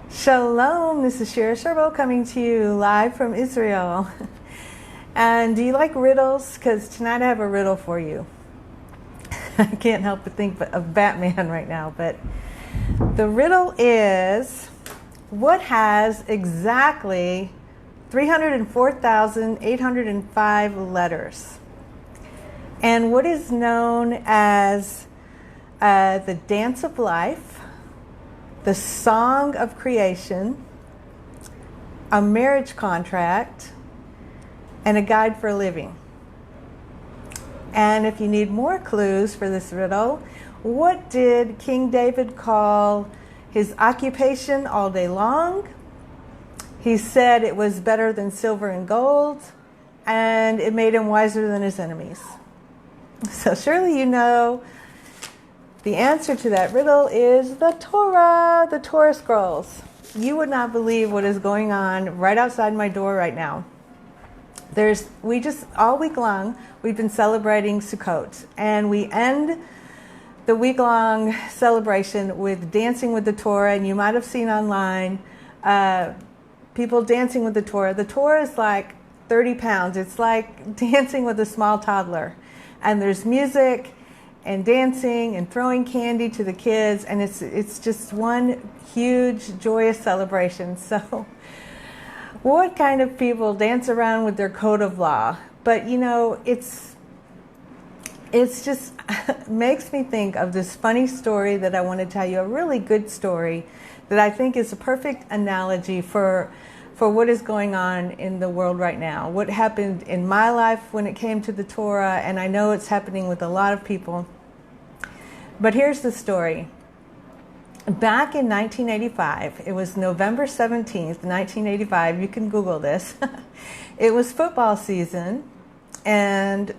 Shalom, this is Shira Sherbow coming to you live from Israel. And do you like riddles? Because tonight I have a riddle for you. I can't help but think of Batman right now, but the riddle is, what has exactly 304,805 letters? And what is known as the dance of life, the song of creation, a marriage contract, and a guide for a living? And if you need more clues for this riddle, what did King David call his occupation all day long? He said it was better than silver and gold, and it made him wiser than his enemies. So surely you know the answer to that riddle is the Torah scrolls. You would not believe what is going on right outside my door right now. All week long, we've been celebrating Sukkot, and we end the week-long celebration with dancing with the Torah, and you might have seen online people dancing with the Torah. The Torah is like 30 pounds. It's like dancing with a small toddler, and there's music and dancing and throwing candy to the kids, and it's just one huge joyous celebration. So what kind of people dance around with their code of law? But you know, it's just makes me think of this funny story that I want to tell you, a really good story that I think is a perfect analogy for what is going on in the world right now, what happened in my life when it came to the Torah, and I know it's happening with a lot of people. But here's the story. Back in 1985, it was November 17th, 1985, you can Google this. It was football season, and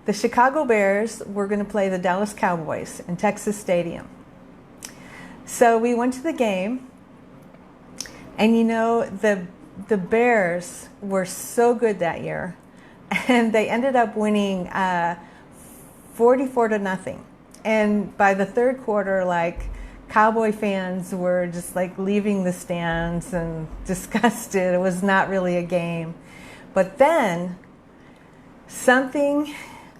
the Chicago Bears were going to play the Dallas Cowboys in Texas Stadium. So we went to the game, and you know, the Bears were so good that year, and they ended up winning 44-0. And by the third quarter, Cowboy fans were just leaving the stands and disgusted. It was not really a game. But then something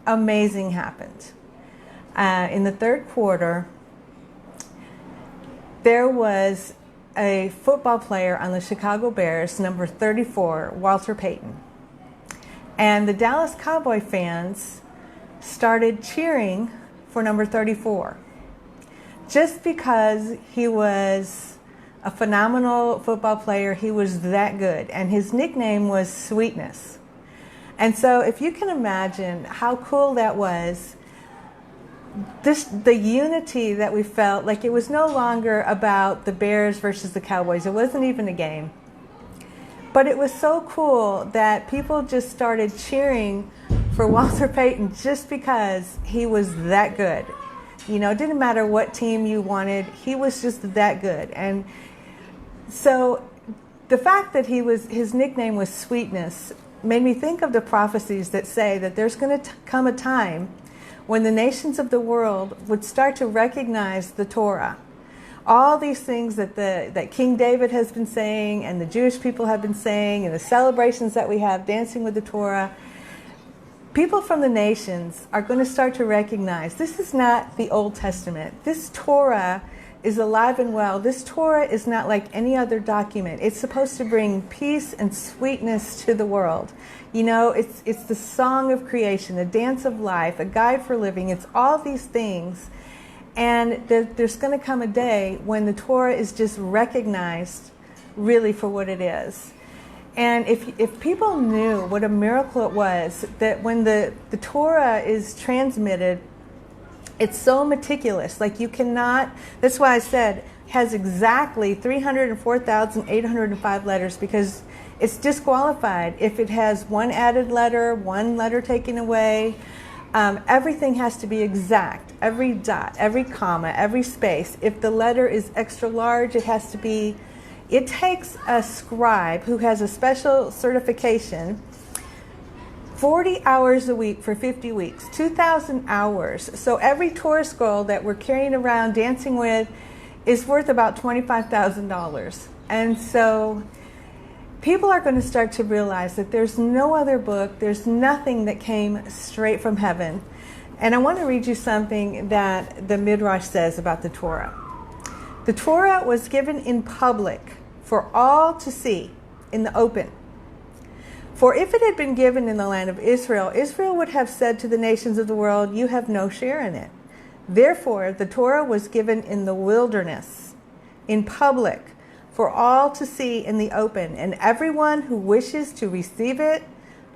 amazing happened. In the third quarter, there was a football player on the Chicago Bears, number 34, Walter Payton. And the Dallas Cowboy fans started cheering for number 34, just because he was a phenomenal football player. He was that good, and his nickname was Sweetness. And so if you can imagine how cool that was, the unity that we felt, it was no longer about the Bears versus the Cowboys. It wasn't even a game. But it was so cool that people just started cheering for Walter Payton just because he was that good. You know, it didn't matter what team you wanted. He was just that good. And so the fact that his nickname was Sweetness made me think of the prophecies that say that there's going to come a time when the nations of the world would start to recognize the Torah. All these things that King David has been saying, and the Jewish people have been saying, and the celebrations that we have, dancing with the Torah, people from the nations are going to start to recognize this is not the Old Testament. This Torah is alive and well. This Torah is not like any other document. It's supposed to bring peace and sweetness to the world. You know, it's the song of creation, a dance of life, a guide for living. It's all these things. And there's going to come a day when the Torah is just recognized really for what it is. And if people knew what a miracle it was, that when the Torah is transmitted, it's so meticulous. You cannot, that's why I said, has exactly 304,805 letters, because it's disqualified if it has one added letter, one letter taken away. Everything has to be exact. Every dot, every comma, every space. If the letter is extra large, it has to be. It takes a scribe who has a special certification 40 hours a week for 50 weeks, 2,000 hours. So every Torah scroll that we're carrying around dancing with is worth about $25,000. And so people are going to start to realize that there's no other book, there's nothing that came straight from heaven. And I want to read you something that the Midrash says about the Torah. The Torah was given in public for all to see, in the open. For if it had been given in the land of Israel, Israel would have said to the nations of the world, you have no share in it. Therefore, the Torah was given in the wilderness, in public, for all to see in the open. And everyone who wishes to receive it,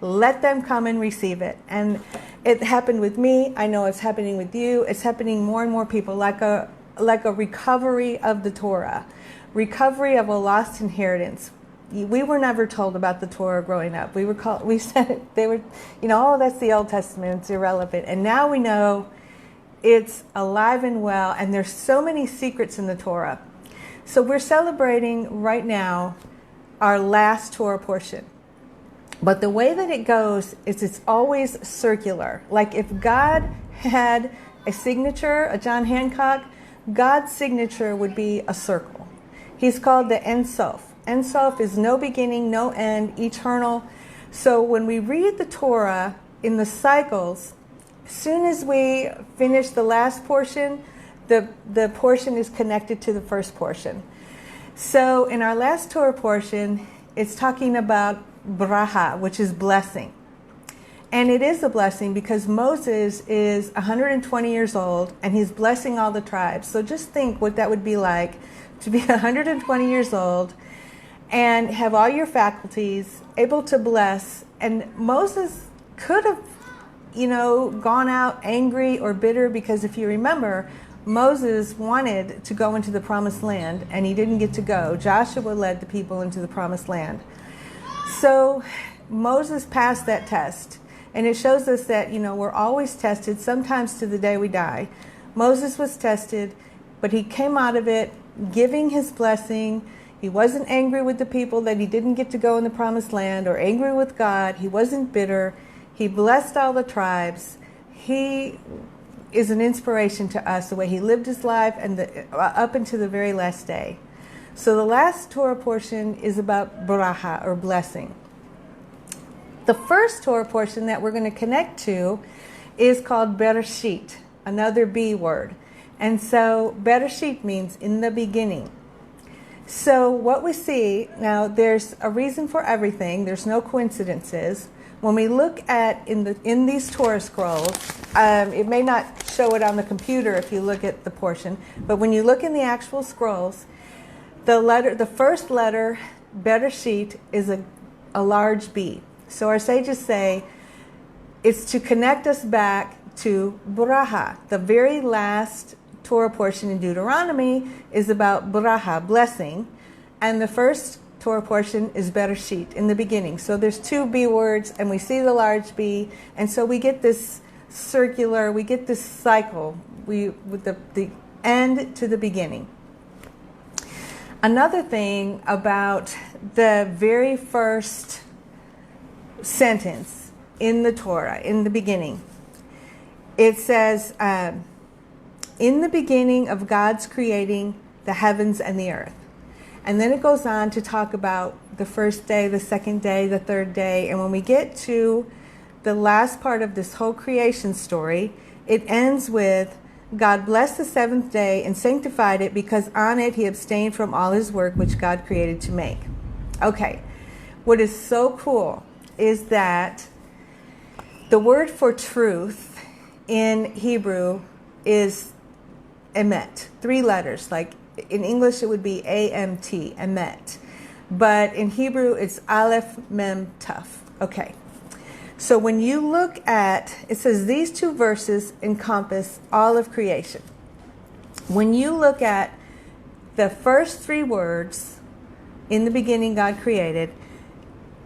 let them come and receive it. And it happened with me. I know it's happening with you. It's happening more and more people, like a recovery of the Torah, recovery of a lost inheritance. We were never told about the Torah growing up. We said they were, oh, that's the Old Testament, it's irrelevant. And now we know it's alive and well, and there's so many secrets in the Torah. So we're celebrating right now our last Torah portion. But the way that it goes is it's always circular. Like if God had a signature, a John Hancock, God's signature would be a circle. He's called the Ein Sof. Ein Sof is no beginning, no end, eternal. So when we read the Torah in the cycles, as soon as we finish the last portion, the portion is connected to the first portion. So in our last Torah portion, it's talking about bracha, which is blessing. And it is a blessing because Moses is 120 years old and he's blessing all the tribes. So just think what that would be like to be 120 years old and have all your faculties, able to bless. And Moses could have, gone out angry or bitter, because if you remember, Moses wanted to go into the promised land and he didn't get to go. Joshua led the people into the promised land. So Moses passed that test. And it shows us that, we're always tested, sometimes to the day we die. Moses was tested, but he came out of it giving his blessing. He wasn't angry with the people that he didn't get to go in the promised land, or angry with God. He wasn't bitter. He blessed all the tribes. He is an inspiration to us, the way he lived his life and up until the very last day. So the last Torah portion is about bracha, or blessing. The first Torah portion that we're going to connect to is called Bereshit, another B word. And so Bereshit means in the beginning. So what we see, now there's a reason for everything. There's no coincidences. When we look at in these Torah scrolls, it may not show it on the computer if you look at the portion, but when you look in the actual scrolls, the first letter, Bereshit, is a large B. So our sages say it's to connect us back to bracha. The very last Torah portion in Deuteronomy is about bracha, blessing, and the first Torah portion is Bereshit, in the beginning. So there's two B words, and we see the large B, and so we get this circular, we get this cycle, with the end to the beginning. Another thing about the very first sentence in the Torah, in the beginning, it says, in the beginning of God's creating the heavens and the earth. And then it goes on to talk about the first day, the second day, the third day. And when we get to the last part of this whole creation story, it ends with, God blessed the seventh day and sanctified it, because on it he abstained from all his work which God created to make. Okay, what is so cool is that the word for truth in Hebrew is emet, 3 letters. Like in English it would be A-M-T, emet. But in Hebrew it's Aleph, Mem, Taf. Okay. So when you look at, it says these 2 verses encompass all of creation. When you look at the first 3 words, in the beginning God created,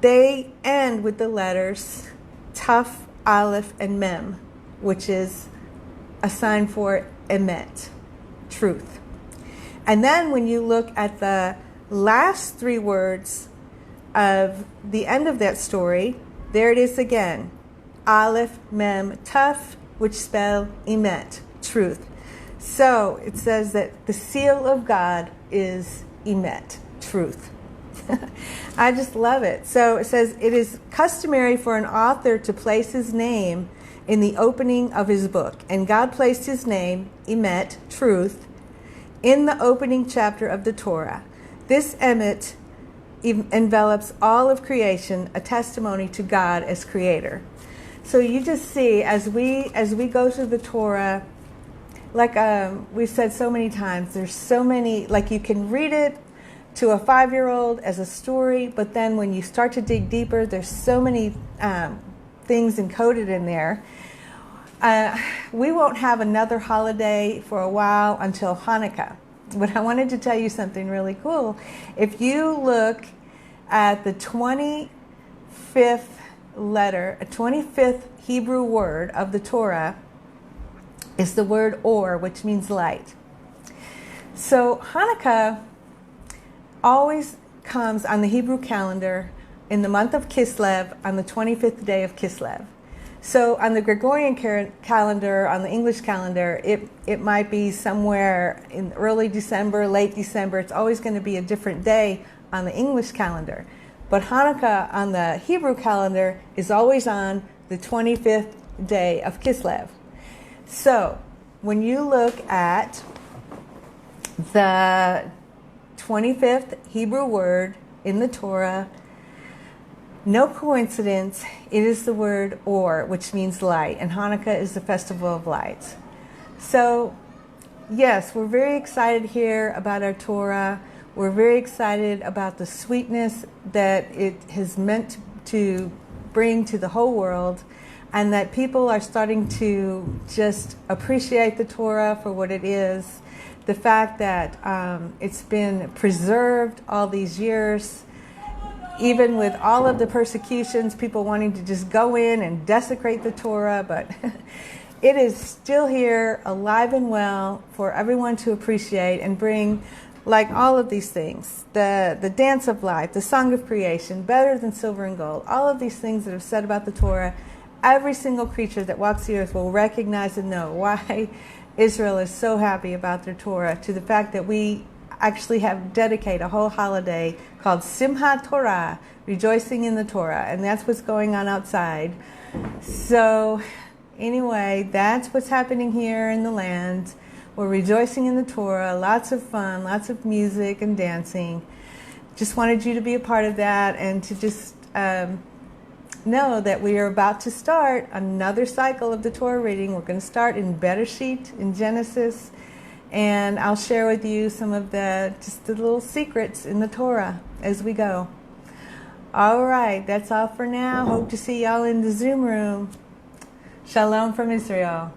they end with the letters Taf, Aleph, and Mem, which is a sign for emet, truth. And then when you look at the last 3 words of the end of that story, there it is again, Aleph, Mem, Taf, which spell emet, truth. So it says that the seal of God is emet, truth. I just love it. So it says, it is customary for an author to place his name in the opening of his book. And God placed his name, Emet, truth, in the opening chapter of the Torah. This Emet envelops all of creation, a testimony to God as creator. So you just see, as we go through the Torah, like we've said so many times, there's so many, like you can read it to a 5-year-old as a story, but then when you start to dig deeper, there's so many things encoded in there. We won't have another holiday for a while until Hanukkah. But I wanted to tell you something really cool. If you look at the 25th letter, a 25th Hebrew word of the Torah is the word or, which means light. So Hanukkah always comes on the Hebrew calendar in the month of Kislev on the 25th day of Kislev. So on the Gregorian calendar, on the English calendar, it might be somewhere in early December, late December. It's always going to be a different day on the English calendar. But Hanukkah on the Hebrew calendar is always on the 25th day of Kislev. So when you look at the 25th Hebrew word in the Torah, no coincidence, it is the word or, which means light, and Hanukkah is the festival of lights. So, yes, we're very excited here about our Torah. We're very excited about the sweetness that it has meant to bring to the whole world, and that people are starting to just appreciate the Torah for what it is. The fact that it's been preserved all these years, even with all of the persecutions, people wanting to just go in and desecrate the Torah, but it is still here, alive and well, for everyone to appreciate and bring, like all of these things, the dance of life, the song of creation, better than silver and gold, all of these things that are said about the Torah. Every single creature that walks the earth will recognize and know why Israel is so happy about their Torah, to the fact that we actually have dedicated a whole holiday called Simchat Torah, rejoicing in the Torah, and that's what's going on outside. So anyway, that's what's happening here in the land. We're rejoicing in the Torah, lots of fun, lots of music and dancing. Just wanted you to be a part of that, and to just know that we are about to start another cycle of the Torah reading. We're going to start in Bereshit, in Genesis, and I'll share with you some of the little secrets in the Torah as we go. All right, that's all for now. Hope to see y'all in the Zoom room. Shalom from Israel.